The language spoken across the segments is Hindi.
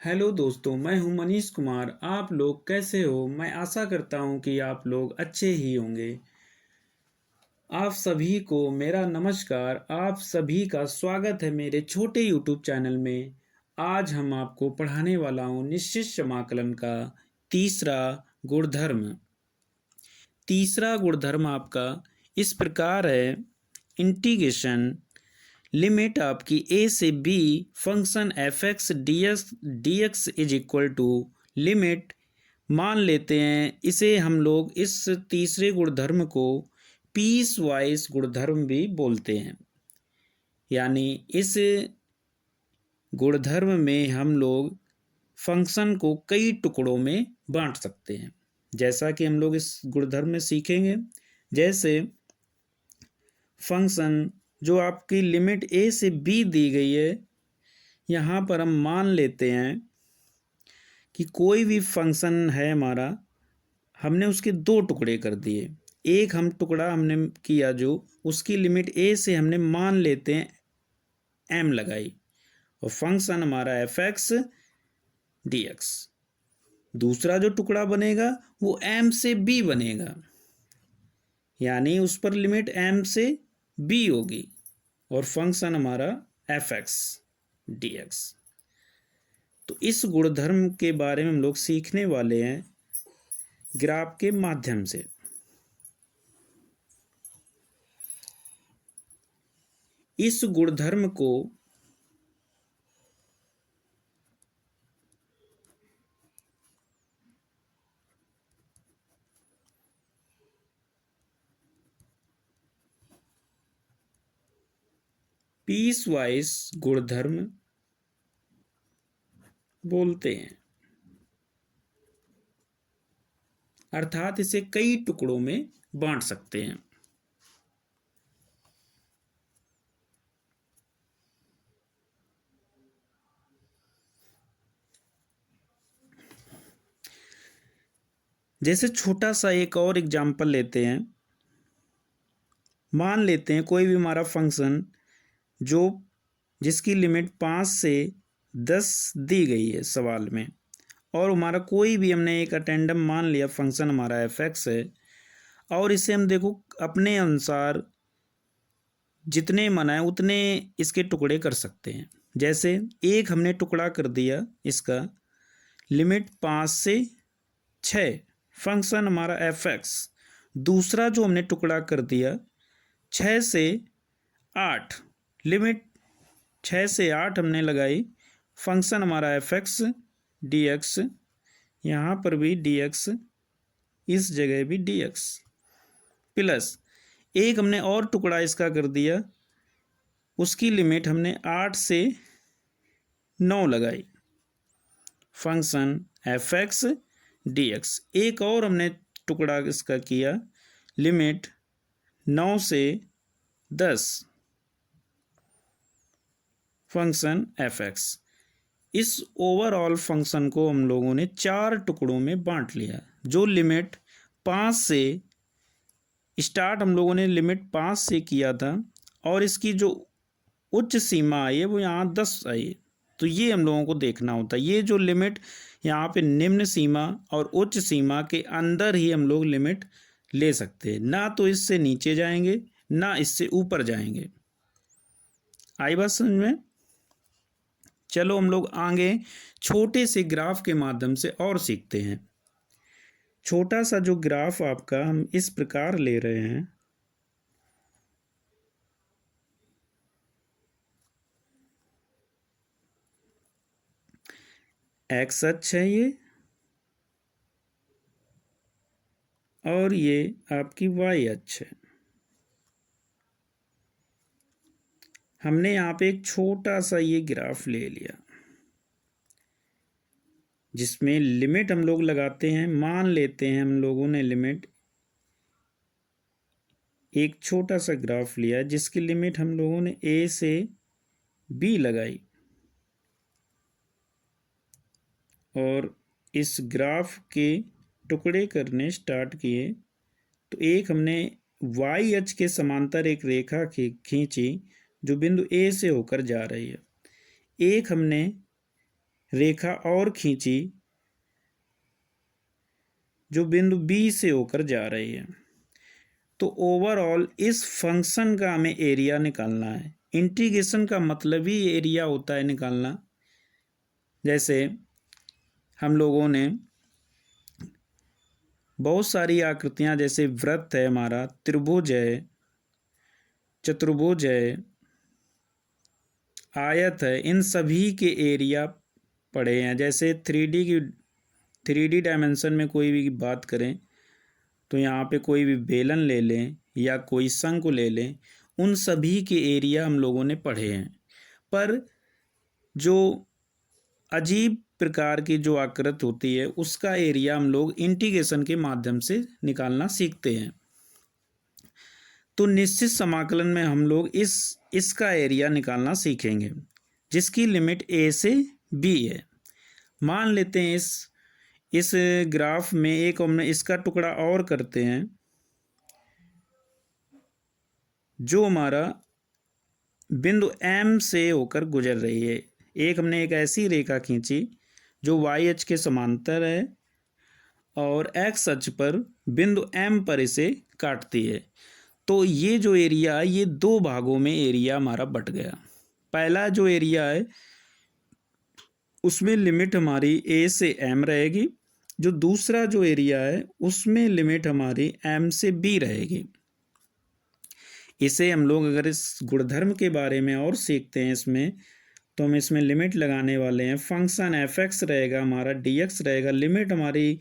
हेलो दोस्तों, मैं हूं मनीष कुमार। आप लोग कैसे हो? मैं आशा करता हूं कि आप लोग अच्छे ही होंगे। आप सभी को मेरा नमस्कार। आप सभी का स्वागत है मेरे छोटे यूट्यूब चैनल में। आज हम आपको पढ़ाने वाला हूं निश्चित समाकलन का तीसरा गुणधर्म। तीसरा गुणधर्म आपका इस प्रकार है। इंटीग्रेशन लिमिट आपकी ए से B function F X D X is equal to limit. मान लेते हैं इसे हम लोग इस तीसरे गुणधर्म को पीस वाइज गुणधर्म भी बोलते हैं। यानी इस गुणधर्म में हम लोग फंक्शन को कई टुकड़ों में बांट सकते हैं, जैसा कि हम लोग इस गुणधर्म में सीखेंगे। जैसे फंक्शन जो आपकी लिमिट ए से बी दी गई है, यहाँ पर हम मान लेते हैं कि कोई भी फंक्शन है हमारा, हमने उसके दो टुकड़े कर दिए। एक टुकड़ा हमने किया जो उसकी लिमिट ए से हमने मान लेते हैं एम लगाई, और फंक्शन हमारा एफ एक्स डी एक्स। दूसरा जो टुकड़ा बनेगा वो एम से बी बनेगा, यानी उस पर लिमिट एम से बी होगी, और फंक्शन हमारा एफ एक्स डी एक्स। तो इस गुणधर्म के बारे में हम लोग सीखने वाले हैं ग्राफ के माध्यम से। इस गुणधर्म को पीस वाइज गुणधर्म बोलते हैं, अर्थात इसे कई टुकड़ों में बांट सकते हैं। जैसे छोटा सा एक और एग्जाम्पल लेते हैं। मान लेते हैं कोई भी हमारा फंक्शन जो जिसकी लिमिट 5 से 10 दी गई है सवाल में, और हमारा कोई भी हमने एक अटेंडम मान लिया फंक्शन हमारा एफ एक्स है, और इसे हम देखो अपने अनुसार जितने मन है उतने इसके टुकड़े कर सकते हैं। जैसे एक हमने टुकड़ा कर दिया इसका लिमिट 5 से 6, फंक्शन हमारा एफ एक्स। दूसरा जो हमने टुकड़ा कर दिया 6 से 8, लिमिट 6 से 8 हमने लगाई, फंक्शन हमारा एफ एक्स डी एक्स। यहाँ पर भी डी एक्स, इस जगह भी डी एक्स, प्लस एक हमने और टुकड़ा इसका कर दिया, उसकी लिमिट हमने 8 से 9 लगाई, function F X D x. एक और हमने टुकड़ा इसका किया, लिमिट 9 से 10, फंक्शन एफ एक्स। इस ओवरऑल फंक्शन को हम लोगों ने 4 टुकड़ों में बांट लिया। जो लिमिट 5 से स्टार्ट हम लोगों ने लिमिट 5 से किया था, और इसकी जो उच्च सीमा आई है वो यहाँ 10 आई है। तो ये हम लोगों को देखना होता है। ये जो लिमिट यहाँ पे निम्न सीमा और उच्च सीमा के अंदर ही हम लोग लिमिट ले सकते हैं, ना तो इससे नीचे जाएंगे ना इससे ऊपर जाएंगे। आई बात समझ में? चलो हम लोग आगे छोटे से ग्राफ के माध्यम से और सीखते हैं। छोटा सा जो ग्राफ आपका हम इस प्रकार ले रहे हैं। एक्स अक्ष है ये, और ये आपकी वाई अक्ष है। हमने यहाँ पे एक छोटा सा ये ग्राफ ले लिया, जिसमें लिमिट हम लोग लगाते हैं। मान लेते हैं हम लोगों ने लिमिट, एक छोटा सा ग्राफ लिया जिसकी लिमिट हम लोगों ने ए से बी लगाई, और इस ग्राफ के टुकड़े करने स्टार्ट किए। तो एक हमने वाई अक्ष के समांतर एक रेखा खींची जो बिंदु ए से होकर जा रही है। एक हमने रेखा और खींची जो बिंदु बी से होकर जा रही है। तो ओवरऑल इस फंक्शन का हमें एरिया निकालना है। इंटीग्रेशन का मतलब ही एरिया होता है निकालना। जैसे हम लोगों ने बहुत सारी आकृतियां, जैसे वृत्त है हमारा, त्रिभुज है, चतुर्भुज है, आयत है, इन सभी के एरिया पढ़े हैं। जैसे 3D डायमेंशन में कोई भी बात करें तो यहाँ पे कोई भी बेलन ले लें या कोई शंकु ले लें, उन सभी के एरिया हम लोगों ने पढ़े हैं। पर जो अजीब प्रकार की जो आकृति होती है उसका एरिया हम लोग इंटीग्रेशन के माध्यम से निकालना सीखते हैं। तो निश्चित समाकलन में हम लोग इसका एरिया निकालना सीखेंगे जिसकी लिमिट a से b है। मान लेते हैं इस ग्राफ में एक हमने इसका टुकड़ा और करते हैं जो हमारा बिंदु M से होकर गुजर रही है। हमने एक ऐसी रेखा खींची जो y अक्ष के समांतर है और x अक्ष पर बिंदु M पर इसे काटती है। तो ये जो एरिया, ये दो भागों में एरिया हमारा बट गया। पहला जो एरिया है उसमें लिमिट हमारी a से m रहेगी। जो दूसरा जो एरिया है उसमें लिमिट हमारी m से b रहेगी। इसे हम लोग अगर इस गुणधर्म के बारे में और सीखते हैं इसमें, तो हम इसमें लिमिट लगाने वाले हैं। फंक्शन f(x) रहेगा हमारा, dx रहेगा। लिमिट हमारी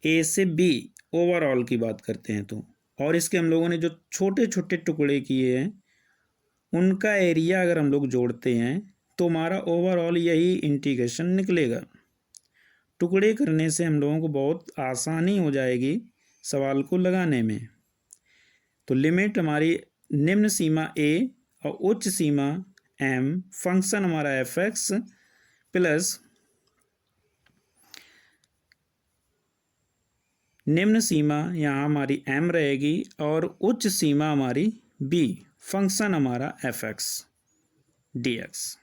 a से b ओवरऑल की बात करते हैं तो, और इसके हम लोगों ने जो छोटे छोटे टुकड़े किए हैं उनका एरिया अगर हम लोग जोड़ते हैं तो हमारा ओवरऑल यही इंटीग्रेशन निकलेगा। टुकड़े करने से हम लोगों को बहुत आसानी हो जाएगी सवाल को लगाने में। तो लिमिट हमारी निम्न सीमा a और उच्च सीमा m, फंक्शन हमारा f(x) प्लस निम्न सीमा यहाँ हमारी m रहेगी और उच्च सीमा हमारी b, फंक्शन हमारा f(x) dx।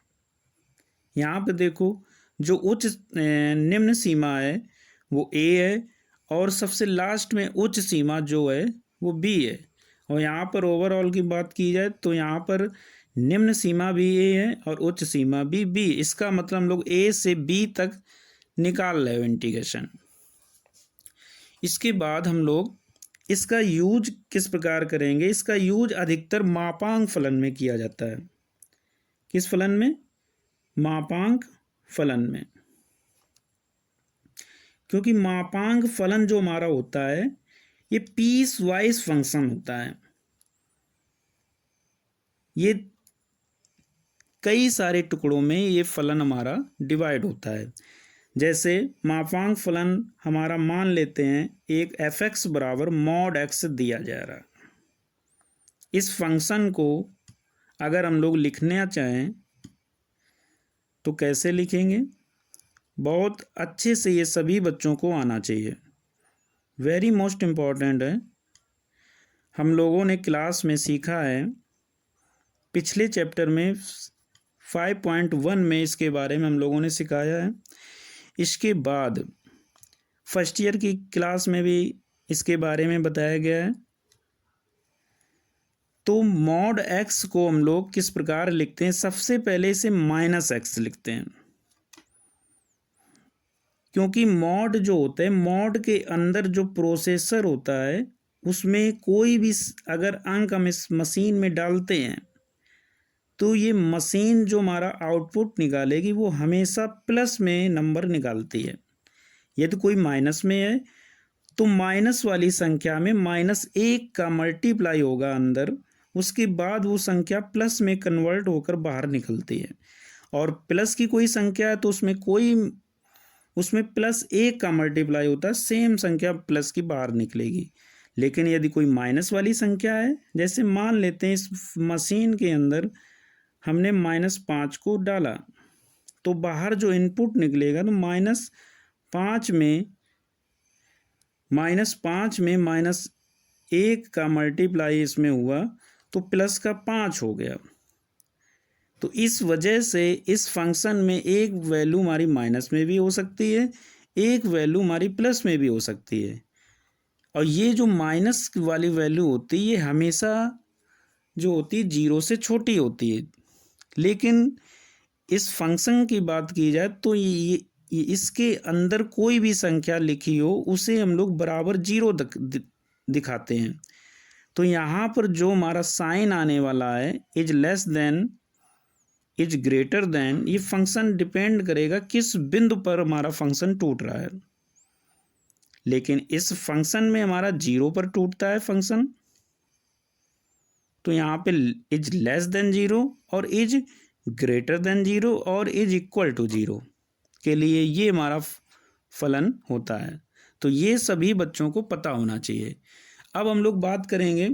यहाँ पे देखो जो निम्न सीमा है वो a है और सबसे लास्ट में उच्च सीमा जो है वो b है। और यहाँ पर ओवरऑल की बात की जाए तो यहाँ पर निम्न सीमा भी a है और उच्च सीमा भी b। इसका मतलब हम लोग a से b तक निकाल रहे हो इंटीग्रेशन। इसके बाद हम लोग इसका यूज किस प्रकार करेंगे? इसका यूज अधिकतर मापांक फलन में किया जाता है। किस फलन में? मापांक फलन में। क्योंकि मापांक फलन जो हमारा होता है ये पीस वाइज फंक्शन होता है। ये कई सारे टुकड़ों में ये फलन हमारा डिवाइड होता है। जैसे मापांक फलन हमारा मान लेते हैं एक f(x) बराबर mod x दिया जा रहा। इस फंक्शन को अगर हम लोग लिखना चाहें तो कैसे लिखेंगे? बहुत अच्छे से ये सभी बच्चों को आना चाहिए, वेरी मोस्ट इम्पॉर्टेंट है। हम लोगों ने क्लास में सीखा है, पिछले चैप्टर में 5.1 में इसके बारे में हम लोगों ने सिखाया है। इसके बाद फर्स्ट ईयर की क्लास में भी इसके बारे में बताया गया है। तो mod x को हम लोग किस प्रकार लिखते हैं? सबसे पहले इसे -x लिखते हैं, क्योंकि mod जो होता है, mod के अंदर जो प्रोसेसर होता है उसमें कोई भी अगर अंक हम इस मशीन में डालते हैं तो ये मशीन जो हमारा आउटपुट निकालेगी वो हमेशा प्लस में नंबर निकालती है। यदि कोई माइनस में है तो माइनस वाली संख्या में -1 का मल्टीप्लाई होगा अंदर, उसके बाद वो संख्या प्लस में कन्वर्ट होकर बाहर निकलती है। और प्लस की कोई संख्या है तो उसमें +1 का मल्टीप्लाई होता है, सेम संख्या प्लस की बाहर निकलेगी। लेकिन यदि कोई माइनस वाली संख्या है, जैसे मान लेते हैं इस मशीन के अंदर हमने -5 को डाला तो बाहर जो इनपुट निकलेगा तो -5 में -1 का मल्टीप्लाई इसमें हुआ तो +5 हो गया। तो इस वजह से इस फंक्शन में एक वैल्यू हमारी माइनस में भी हो सकती है, एक वैल्यू हमारी प्लस में भी हो सकती है। और ये जो माइनस वाली वैल्यू होती है ये हमेशा जो होती है जीरो से छोटी होती है। लेकिन इस फंक्शन की बात की जाए तो ये इसके अंदर कोई भी संख्या लिखी हो उसे हम लोग बराबर जीरो दिखाते हैं। तो यहाँ पर जो हमारा साइन आने वाला है is less than, is greater than, ये फंक्शन डिपेंड करेगा किस बिंदु पर हमारा फंक्शन टूट रहा है। लेकिन इस फंक्शन में हमारा जीरो पर टूटता है फंक्शन, तो यहाँ पे इज लेस देन जीरो और इज ग्रेटर देन जीरो और इज इक्वल टू जीरो के लिए ये हमारा फलन होता है। तो ये सभी बच्चों को पता होना चाहिए। अब हम लोग बात करेंगे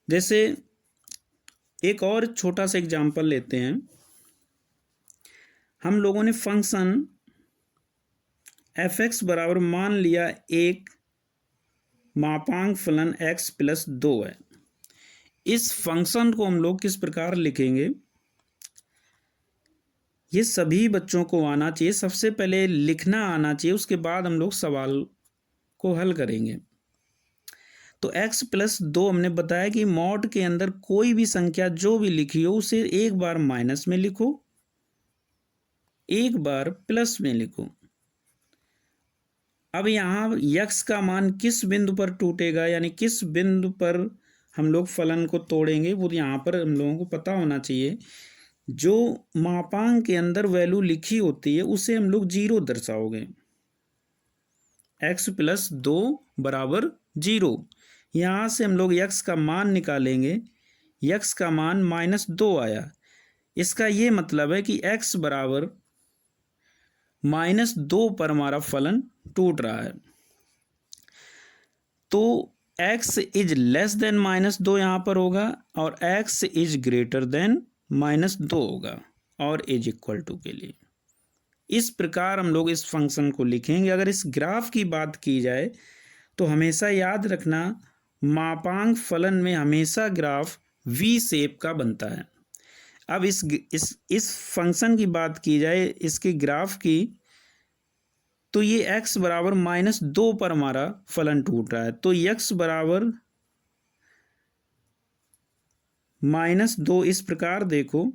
जैसे एक और छोटा सा एग्जांपल लेते हैं। हम लोगों ने फंक्शन एफ एक्स बराबर मान लिया एक मापांक फलन x प्लस 2 है। इस फंक्शन को हम लोग किस प्रकार लिखेंगे, ये सभी बच्चों को आना चाहिए। सबसे पहले लिखना आना चाहिए, उसके बाद हम लोग सवाल को हल करेंगे। तो x प्लस 2 हमने बताया कि मॉड के अंदर कोई भी संख्या जो भी लिखी हो उसे एक बार माइनस में लिखो, एक बार प्लस में लिखो। अब यहाँ x का मान किस बिंदु पर टूटेगा, यानी किस बिंदु पर हम लोग फलन को तोड़ेंगे, वो यहाँ पर हम लोगों को पता होना चाहिए। जो मापांक के अंदर वैल्यू लिखी होती है उसे हम लोग जीरो दर्शाओगे। x प्लस 2 बराबर जीरो। यहाँ से हम लोग x का मान निकालेंगे, x का मान -2 आया। इसका ये मतलब है कि x बराबर -2 पर हमारा फलन टूट रहा है। तो x इज लेस देन -2 यहाँ पर होगा और x इज ग्रेटर देन -2 होगा और इज इक्वल टू के लिए। इस प्रकार हम लोग इस फंक्शन को लिखेंगे। अगर इस ग्राफ की बात की जाए तो हमेशा याद रखना मापांक फलन में हमेशा ग्राफ वी शेप का बनता है। अब इस फंक्शन की बात की जाए इसके ग्राफ की, तो ये x बराबर -2 पर हमारा फलन टूट रहा है। तो x बराबर -2 इस प्रकार देखो,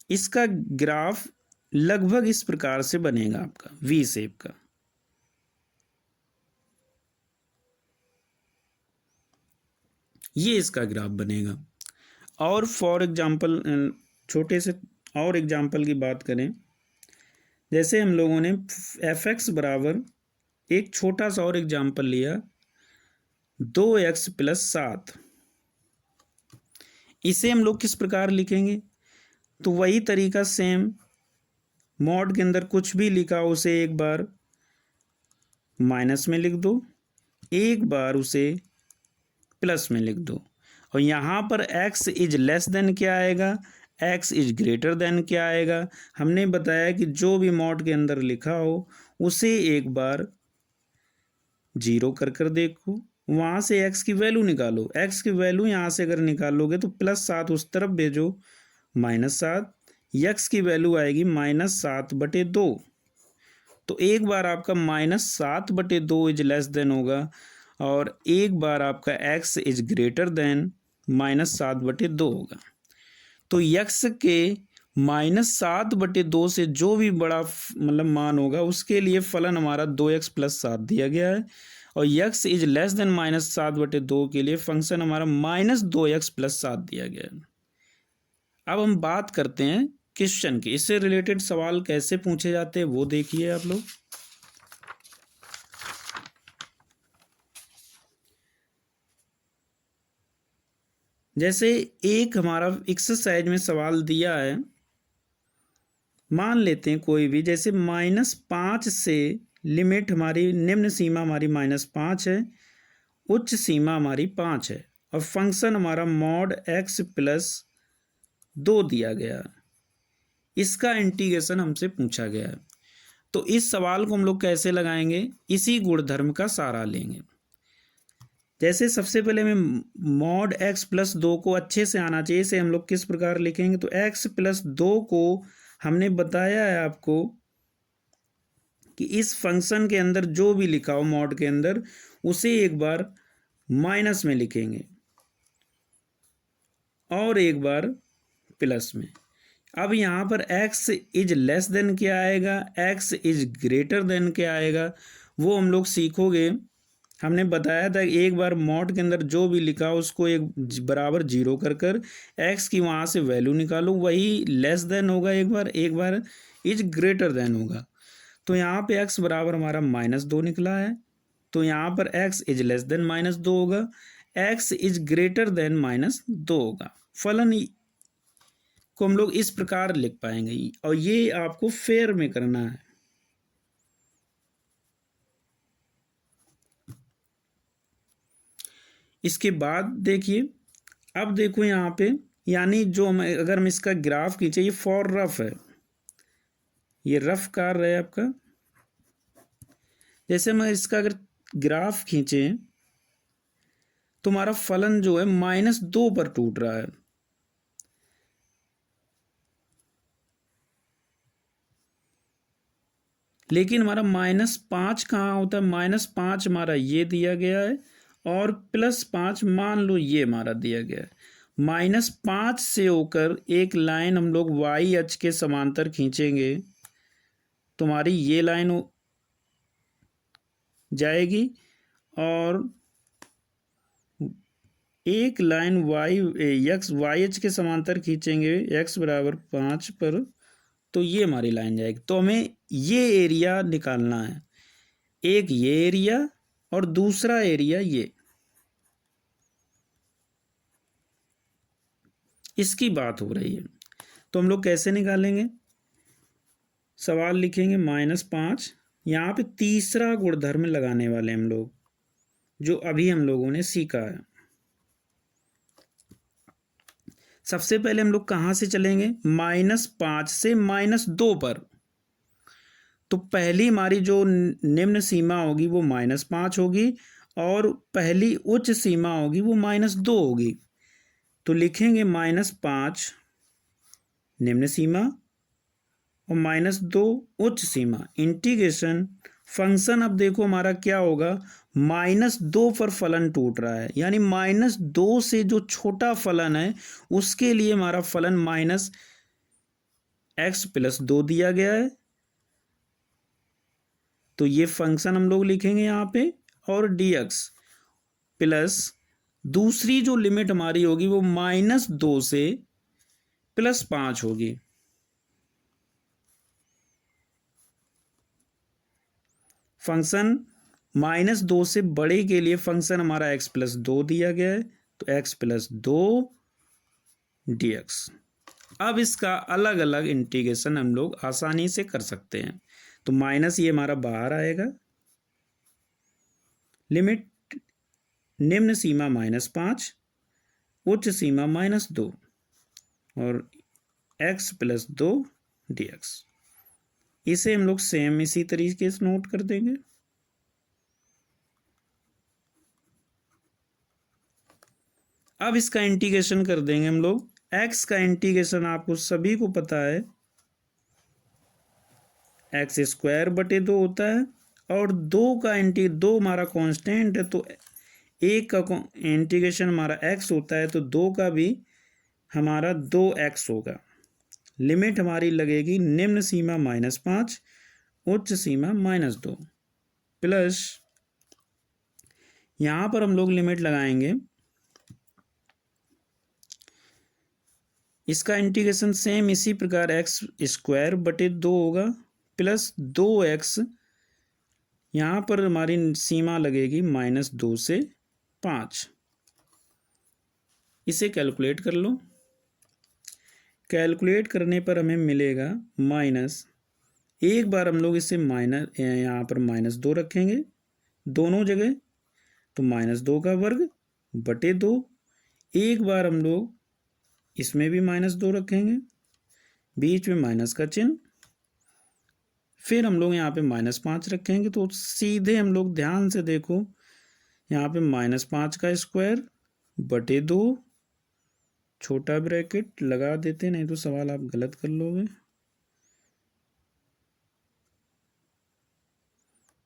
इसका ग्राफ लगभग इस प्रकार से बनेगा आपका वी शेप का। ये इसका ग्राफ बनेगा। और फॉर एग्जांपल छोटे से और एग्जांपल की बात करें, जैसे हम लोगों ने एफ एक्स बराबर एक छोटा सा और एग्जांपल लिया 2x प्लस 7। इसे हम लोग किस प्रकार लिखेंगे, तो वही तरीका सेम, मॉड के अंदर कुछ भी लिखा उसे एक बार माइनस में लिख दो, एक बार उसे प्लस में लिख दो। और यहाँ पर x इज लेस देन क्या आएगा, x इज ग्रेटर देन क्या आएगा। हमने बताया कि जो भी मॉड के अंदर लिखा हो उसे एक बार जीरो कर देखो, वहाँ से x की वैल्यू निकालो। x की वैल्यू यहाँ से अगर निकालोगे तो +7 उस तरफ भेजो, -7, x की वैल्यू आएगी -7/2। तो एक बार आपका -7/2 इज लेस देन होगा और एक बार आपका x इज ग्रेटर देन -7/2 होगा। तो x के -7/2 से जो भी बड़ा मतलब मान होगा उसके लिए फलन हमारा 2x + 7 दिया गया है और x इज लेस देन -7/2 के लिए फंक्शन हमारा -2x + 7 दिया गया है। अब हम बात करते हैं क्वेश्चन की, इससे रिलेटेड सवाल कैसे पूछे जाते हैं वो देखिए आप लोग। जैसे एक हमारा एक्सरसाइज में सवाल दिया है, मान लेते हैं कोई भी, जैसे -5 से लिमिट हमारी, निम्न सीमा हमारी -5 है, उच्च सीमा हमारी 5 है और फंक्शन हमारा mod x + 2 दिया गया, इसका इंटीग्रेशन हमसे पूछा गया है। तो इस सवाल को हम लोग कैसे लगाएंगे, इसी गुणधर्म का सहारा लेंगे। जैसे सबसे पहले हमें मॉड x प्लस 2 को अच्छे से आना चाहिए, इसे हम लोग किस प्रकार लिखेंगे, तो x प्लस 2 को हमने बताया है आपको कि इस फंक्शन के अंदर जो भी लिखा हो मॉड के अंदर, उसे एक बार माइनस में लिखेंगे और एक बार प्लस में। अब यहाँ पर x इज लेस देन क्या आएगा, x इज ग्रेटर देन क्या आएगा, वो हम लोग सीखोगे। हमने बताया था एक बार मॉड के अंदर जो भी लिखा हो उसको एक बराबर 0 कर x की वहाँ से वैल्यू निकालो, वही लेस देन होगा, एक बार इज ग्रेटर देन होगा। तो यहाँ पे x बराबर हमारा -2 निकला है, तो यहाँ पर x इज लेस देन -2 होगा, x इज ग्रेटर देन -2 होगा। फलन को हम लोग इस प्रकार लिख पाएंगे और ये आपको फेयर में करना है। इसके बाद देखिए, अब देखो यहाँ पे, यानी जो हम अगर हम इसका ग्राफ खींचे, ये फॉर रफ है, ये रफ कार्य है आपका। जैसे मैं इसका अगर ग्राफ खींचे तो हमारा फलन जो है -2 पर टूट रहा है, लेकिन हमारा -5 कहाँ होता है, -5 हमारा ये दिया गया है और +5 मान लो ये हमारा दिया गया है। -5 से होकर एक लाइन हम लोग y अक्ष के समांतर खींचेंगे, तुम्हारी ये लाइन जाएगी और एक लाइन y अक्ष के समांतर खींचेंगे x बराबर 5 पर, तो ये हमारी लाइन जाएगी। तो हमें ये एरिया निकालना है, एक ये एरिया और दूसरा एरिया ये, इसकी बात हो रही है। तो हम लोग कैसे निकालेंगे, सवाल लिखेंगे -5, यहाँ पे तीसरा गुणधर्म लगाने वाले हम लोग, जो अभी हम लोगों ने सीखा है। सबसे पहले हम लोग कहाँ से चलेंगे, -5 से -2 पर। तो पहली हमारी जो निम्न सीमा होगी वो -5 होगी और पहली उच्च सीमा होगी वो -2 होगी। तो लिखेंगे -5 निम्न सीमा और -2 उच्च सीमा, इंटीग्रेशन फंक्शन। अब देखो हमारा क्या होगा, -2 पर फलन टूट रहा है, यानी -2 से जो छोटा फलन है उसके लिए हमारा फलन -x + 2 दिया गया है। तो ये फंक्शन हम लोग लिखेंगे यहाँ पे, और dx प्लस दूसरी जो लिमिट हमारी होगी वो -2 से +5 होगी। फंक्शन -2 से बड़े के लिए फंक्शन हमारा x + 2 दिया गया है, तो x + 2 dx। अब इसका अलग अलग इंटीग्रेशन हम लोग आसानी से कर सकते हैं। तो माइनस ये हमारा बाहर आएगा, लिमिट निम्न सीमा -5, उच्च सीमा -2 और x + 2 dx। इसे हम लोग सेम इसी तरीके से नोट कर देंगे। अब इसका इंटीग्रेशन कर देंगे हम लोग। x का इंटीग्रेशन आपको सभी को पता है, x²/2 होता है और 2 का 2 हमारा कांस्टेंट है, तो 1 का इंटीग्रेशन हमारा x होता है, तो 2 का भी हमारा 2x होगा। लिमिट हमारी लगेगी निम्न सीमा -5, उच्च सीमा -2 प्लस, यहाँ पर हम लोग लिमिट लगाएंगे, इसका इंटीग्रेशन सेम इसी प्रकार x²/2 होगा प्लस 2x, यहाँ पर हमारी सीमा लगेगी -2 से 5। इसे कैलकुलेट कर लो। कैलकुलेट करने पर हमें मिलेगा माइनस, एक बार हम लोग इसे यहाँ पर -2 रखेंगे दोनों जगह, तो -2 का वर्ग बटे 2। एक बार हम लोग इसमें भी -2 रखेंगे, बीच में माइनस का चिन्ह, फिर हम लोग यहाँ पे -5 रखेंगे। तो सीधे हम लोग ध्यान से देखो, यहाँ पे -5 का स्क्वायर बटे 2, छोटा ब्रैकेट लगा देते, नहीं तो सवाल आप गलत कर लोगे,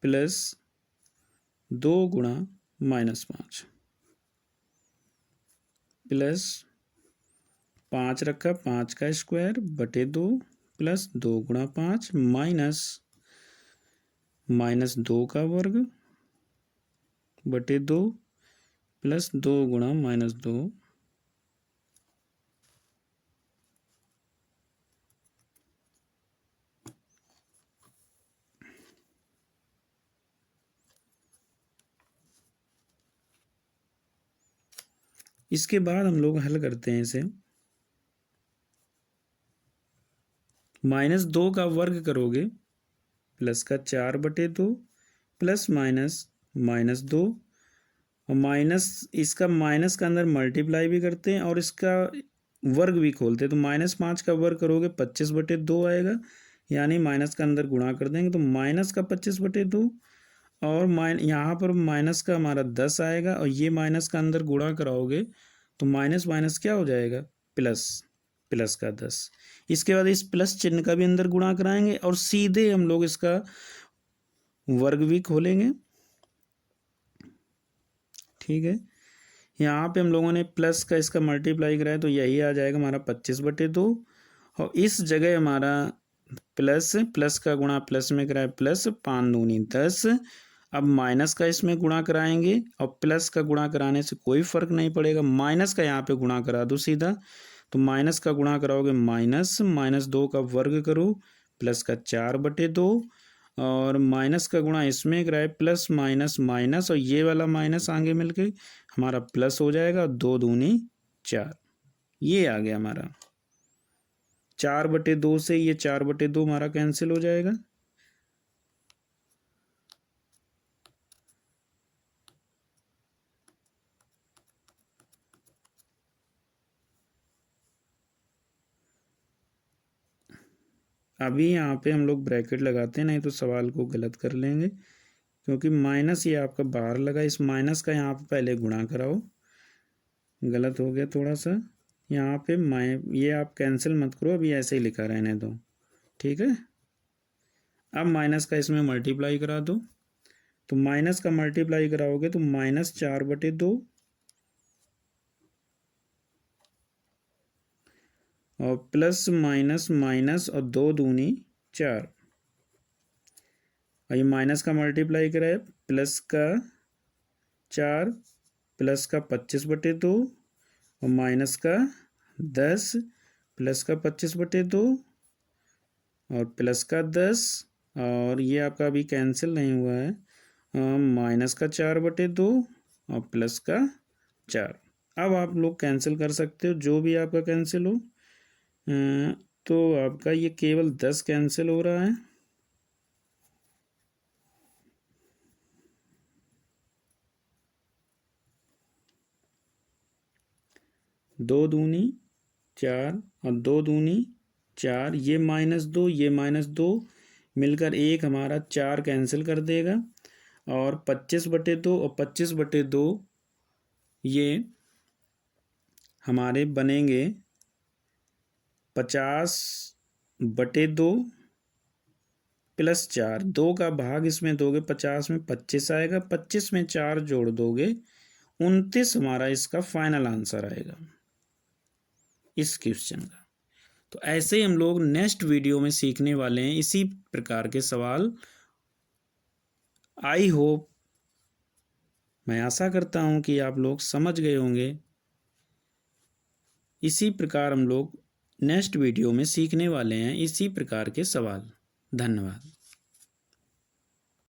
प्लस 2 गुणा -5 प्लस 5 रखा, 5 का स्क्वायर बटे 2 प्लस 2 गुणा 5 माइनस 2 का वर्ग बटे 2 प्लस 2 गुणा -2। इसके बाद हम लोग हल करते हैं इसे, -2 का वर्ग करोगे प्लस का 4 बटे 2 प्लस -2 और माइनस, इसका माइनस का अंदर मल्टीप्लाई भी करते हैं और इसका वर्ग भी खोलते हैं। तो -5 का वर्ग करोगे 25 बटे 2 आएगा, यानी माइनस का अंदर गुणा कर देंगे तो माइनस का 25 बटे 2 और यहाँ पर माइनस का हमारा 10 आएगा और ये माइनस का अंदर गुणा कराओगे तो माइनस माइनस क्या हो जाएगा, प्लस का 10। इसके बाद इस प्लस चिन्ह का भी अंदर गुणा कराएंगे और सीधे हम लोग इसका वर्ग भी खोलेंगे। ठीक है, यहाँ पे हम लोगों ने प्लस का इसका मल्टीप्लाई कराया तो यही आ जाएगा हमारा 25 बटे 2 और इस जगह हमारा प्लस का गुणा प्लस में कराए प्लस 5 दूनी 10। अब माइनस का इसमें गुणा कराएंगे और प्लस का गुणा कराने से कोई फर्क नहीं पड़ेगा, माइनस का यहाँ पे गुणा करा दो सीधा। तो माइनस का गुणा कराओगे -2 का वर्ग करो प्लस का 4 बटे 2 और माइनस का गुणा इसमें कराए प्लस माइनस माइनस और ये वाला माइनस आगे मिलके हमारा प्लस हो जाएगा, 2 दूनी 4, ये आ गया हमारा 4 बटे 2 से ये 4 बटे 2 हमारा कैंसिल हो जाएगा। अभी यहाँ पे हम लोग ब्रैकेट लगाते हैं, नहीं तो सवाल को गलत कर लेंगे, क्योंकि माइनस ये आपका बाहर लगा, इस माइनस का यहाँ पे पहले गुणा कराओ, गलत हो गया थोड़ा सा यहाँ पे। ये आप कैंसिल मत करो, अभी ऐसे ही लिखा रहने दो, ठीक है। अब माइनस का इसमें मल्टीप्लाई करा दो, तो माइनस का मल्टीप्लाई कराओगे तो -4 बटे 2 और प्लस माइनस माइनस और 2 दूनी 4 और ये माइनस का मल्टीप्लाई कराए प्लस का 4 प्लस का 25 बटे 2 और माइनस का 10 प्लस का 25 बटे 2 और प्लस का 10 और ये आपका अभी कैंसिल नहीं हुआ है, माइनस का 4 बटे 2 और प्लस का 4। अब आप लोग कैंसिल कर सकते हो, जो भी आपका कैंसिल हो, तो आपका ये केवल 10 कैंसिल हो रहा है, 2 दूनी 4 और 2 दूनी 4, ये -2 ये -2 मिलकर एक हमारा 4 कैंसिल कर देगा और 25 बटे 2 और 25 बटे 2 ये हमारे बनेंगे 50 बटे 2 प्लस 4, 2 का भाग इसमें दोगे 50 में 25 आएगा, 25 में 4 जोड़ दोगे 29 हमारा इसका फाइनल आंसर आएगा इस क्वेश्चन का। तो ऐसे ही हम लोग नेक्स्ट वीडियो में सीखने वाले हैं इसी प्रकार के सवाल। आई होप, मैं आशा करता हूं कि आप लोग समझ गए होंगे। इसी प्रकार हम लोग नेक्स्ट वीडियो में सीखने वाले हैं इसी प्रकार के सवाल। धन्यवाद।